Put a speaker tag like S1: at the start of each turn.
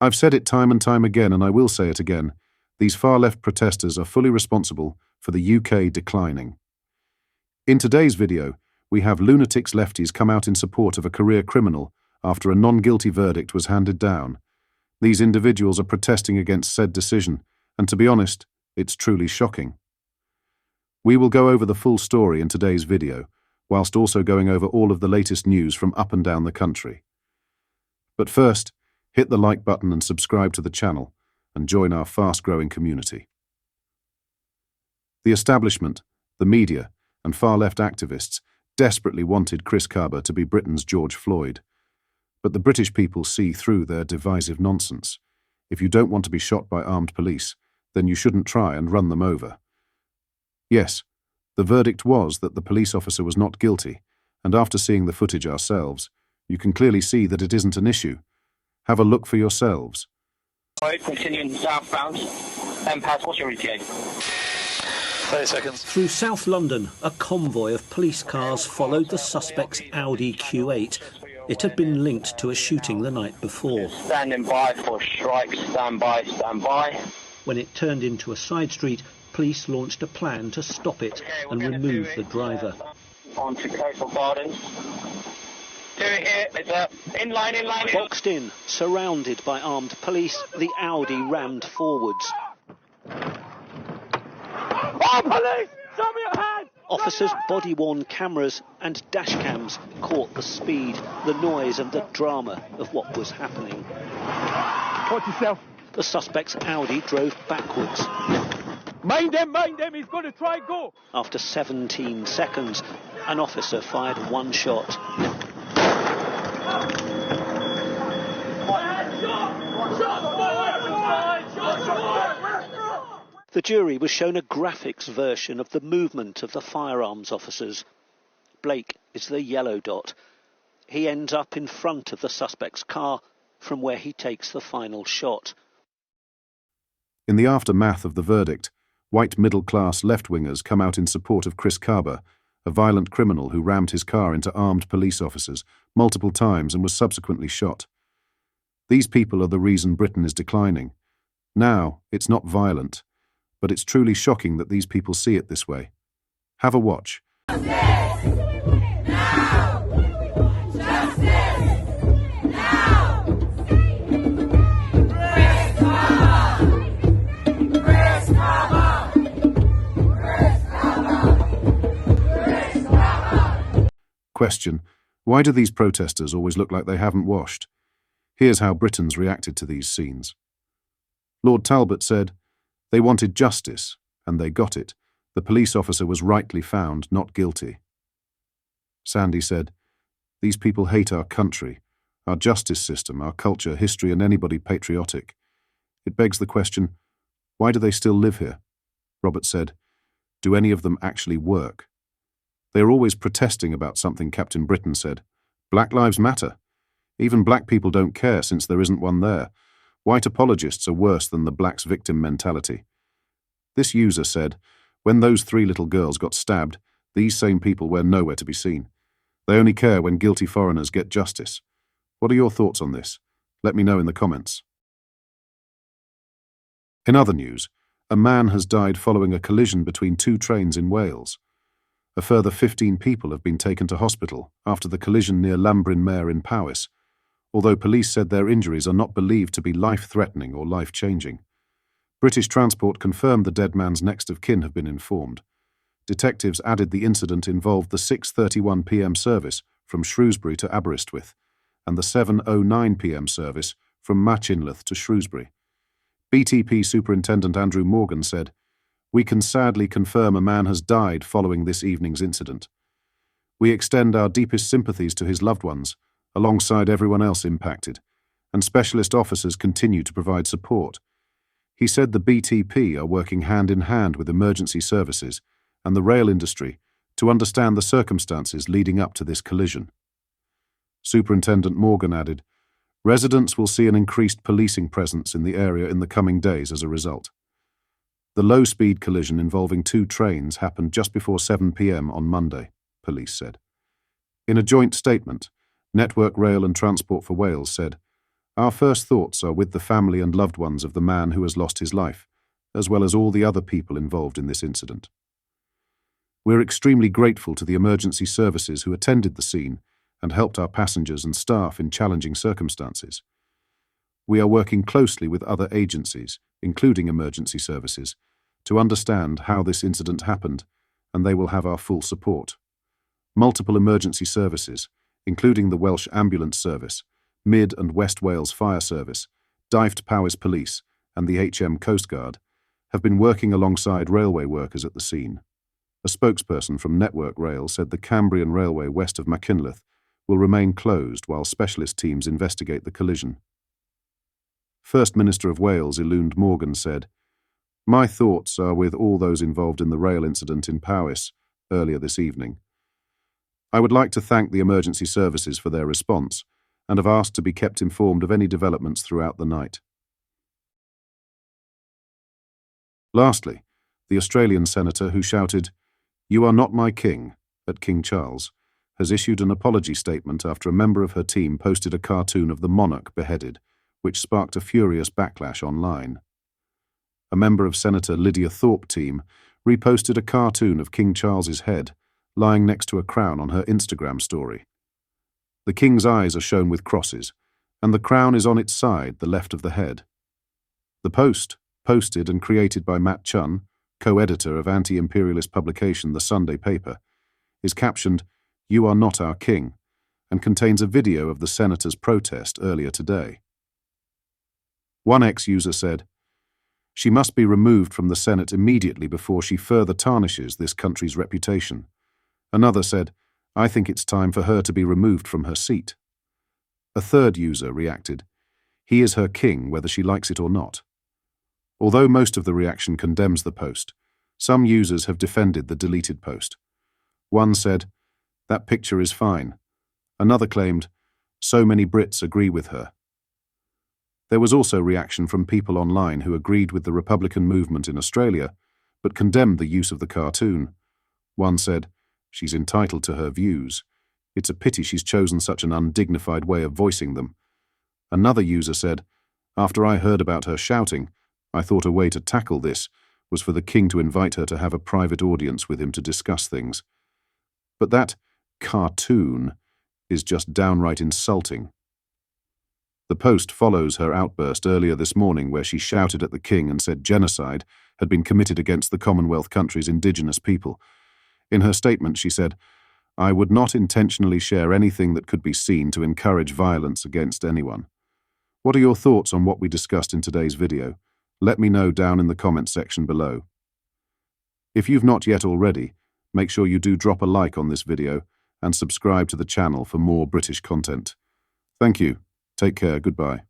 S1: I've said it time and time again, and I will say it again. These far-left protesters are fully responsible for the UK declining. In today's video, we have Lunatic's lefties come out in support of a career criminal after a non-guilty verdict was handed down. These individuals are protesting against said decision, and to be honest, it's truly shocking. We will go over the full story in today's video, whilst also going over all of the latest news from up and down the country. But first, hit the like button and subscribe to the channel, and join our fast-growing community. The establishment, the media, and far-left activists desperately wanted Chris Kaba to be Britain's George Floyd. But the British people see through their divisive nonsense. If you don't want to be shot by armed police, then you shouldn't try and run them over. Yes, the verdict was that the police officer was not guilty, and after seeing the footage ourselves, you can clearly see that it isn't an issue. Have a look for yourselves.
S2: Continuing southbound, pass, what's your ETA?
S3: 30 seconds.
S4: Through South London, a convoy of police cars followed the suspect's Audi Q8. It had been linked to a shooting the night before.
S2: Standing by for strikes, stand by, stand by.
S4: When it turned into a side street, police launched a plan to stop it and remove the driver.
S2: On to Coastal Gardens. Do it here, it's in line.
S4: Boxed in, surrounded by armed police, the Audi rammed forwards.
S2: Oh, police! Show me your hand!
S4: Officers' body-worn cameras and dash cams caught the speed, the noise and the drama of what was happening.
S5: Watch yourself.
S4: The suspect's Audi drove backwards.
S5: Mind them, he's going to try and go.
S4: After 17 seconds, an officer fired one shot. The jury was shown a graphics version of the movement of the firearms officers. Blake is the yellow dot. He ends up in front of the suspect's car, from where he takes the final shot.
S1: In the aftermath of the verdict, white middle-class left-wingers come out in support of Chris Kaba, a violent criminal who rammed his car into armed police officers multiple times and was subsequently shot. These people are the reason Britain is declining. Now, it's not violent, but it's truly shocking that these people see it this way. Have a watch.
S6: Justice! Now! Justice! Now! Chris Kaba! Chris Kaba! Chris Kaba! Chris Kaba!
S1: Question: why do these protesters always look like they haven't washed? Here's how Britons reacted to these scenes. Lord Talbot said, "They wanted justice, and they got it. The police officer was rightly found not guilty." Sandy said, "These people hate our country, our justice system, our culture, history, and anybody patriotic. It begs the question, why do they still live here?" Robert said, "Do any of them actually work?" "They are always protesting about something," Captain Britain said. "Black Lives Matter. Even black people don't care since there isn't one there. White apologists are worse than the blacks victim mentality." This user said, "When those 3 little girls got stabbed, these same people were nowhere to be seen. They only care when guilty foreigners get justice." What are your thoughts on this? Let me know in the comments. In other news, a man has died following a collision between 2 trains in Wales. A further 15 people have been taken to hospital after the collision near Llambrin Mare in Powys, although police said their injuries are not believed to be life-threatening or life-changing. British Transport confirmed the dead man's next of kin have been informed. Detectives added the incident involved the 6:31 p.m. service from Shrewsbury to Aberystwyth and the 7:09 p.m. service from Machynlleth to Shrewsbury. BTP Superintendent Andrew Morgan said, "We can sadly confirm a man has died following this evening's incident. We extend our deepest sympathies to his loved ones, alongside everyone else impacted, and specialist officers continue to provide support." He said the BTP are working hand-in-hand with emergency services and the rail industry to understand the circumstances leading up to this collision. Superintendent Morgan added, "Residents will see an increased policing presence in the area in the coming days as a result." The low-speed collision involving 2 trains happened just before 7 p.m. on Monday, police said. In a joint statement, Network Rail and Transport for Wales said, Our first thoughts are with the family and loved ones of the man who has lost his life, as well as all the other people involved in this incident. We're extremely grateful to the emergency services who attended the scene and helped our passengers and staff in challenging circumstances. We are working closely with other agencies, including emergency services, to understand how this incident happened, and they will have our full support. Multiple emergency services, including the Welsh Ambulance Service, Mid and West Wales Fire Service, Dyfed Powys Police, and the HM Coast Guard, have been working alongside railway workers at the scene. A spokesperson from Network Rail said the Cambrian Railway west of Machynlleth will remain closed while specialist teams investigate the collision. First Minister of Wales Eluned Morgan said, "My thoughts are with all those involved in the rail incident in Powys earlier this evening. I would like to thank the emergency services for their response and have asked to be kept informed of any developments throughout the night." Lastly, the Australian senator who shouted, "You are not my king," at King Charles, has issued an apology statement after a member of her team posted a cartoon of the monarch beheaded, which sparked a furious backlash online. A member of Senator Lydia Thorpe's team reposted a cartoon of King Charles's head lying next to a crown on her Instagram story. The king's eyes are shown with crosses, and the crown is on its side, the left of the head. The post, posted and created by Matt Chun, co-editor of anti-imperialist publication The Sunday Paper, is captioned, "You are not our king," and contains a video of the senator's protest earlier today. One ex-user said, "She must be removed from the Senate immediately before she further tarnishes this country's reputation." Another said, "I think it's time for her to be removed from her seat." A third user reacted, "He is her king whether she likes it or not." Although most of the reaction condemns the post, some users have defended the deleted post. One said, "That picture is fine." Another claimed, "So many Brits agree with her." There was also reaction from people online who agreed with the Republican movement in Australia, but condemned the use of the cartoon. One said, "She's entitled to her views. It's a pity she's chosen such an undignified way of voicing them." Another user said, "After I heard about her shouting, I thought a way to tackle this was for the king to invite her to have a private audience with him to discuss things. But that cartoon is just downright insulting." The post follows her outburst earlier this morning where she shouted at the king and said genocide had been committed against the Commonwealth country's indigenous people. In her statement, she said, "I would not intentionally share anything that could be seen to encourage violence against anyone." What are your thoughts on what we discussed in today's video? Let me know down in the comments section below. If you've not yet already, make sure you do drop a like on this video and subscribe to the channel for more British content. Thank you. Take care. Goodbye.